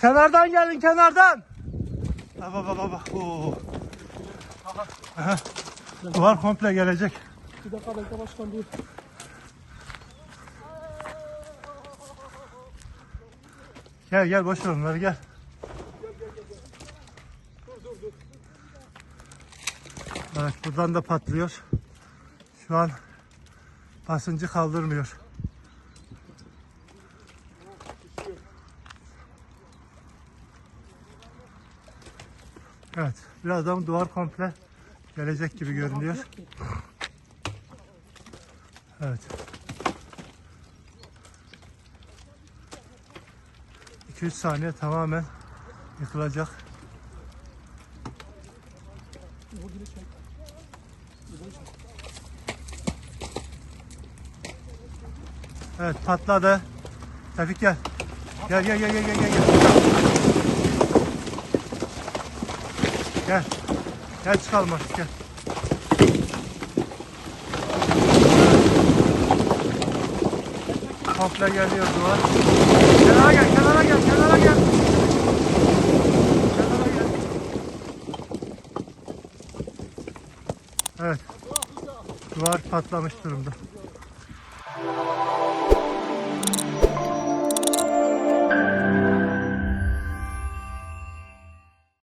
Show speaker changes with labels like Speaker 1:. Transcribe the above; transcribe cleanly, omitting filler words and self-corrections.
Speaker 1: Kenardan gelin, kenardan. Baba. Oo. Aha. Duvar komple gelecek.
Speaker 2: Bir dakika bekle başkan dur.
Speaker 1: Gel boş ver onları, gel.
Speaker 2: Dur.
Speaker 1: Evet, buradan da patlıyor. Şu an basıncı kaldırmıyor. Evet, birazdan duvar komple gelecek gibi görünüyor. Evet. 2-3 saniye tamamen yıkılacak. Evet, patladı. Tevfik gel. Gel. Gel çıkalım artık, gel. Komple geliyor duvar. Kenara gel. Kenara gel. Evet. Duvar patlamış durumda.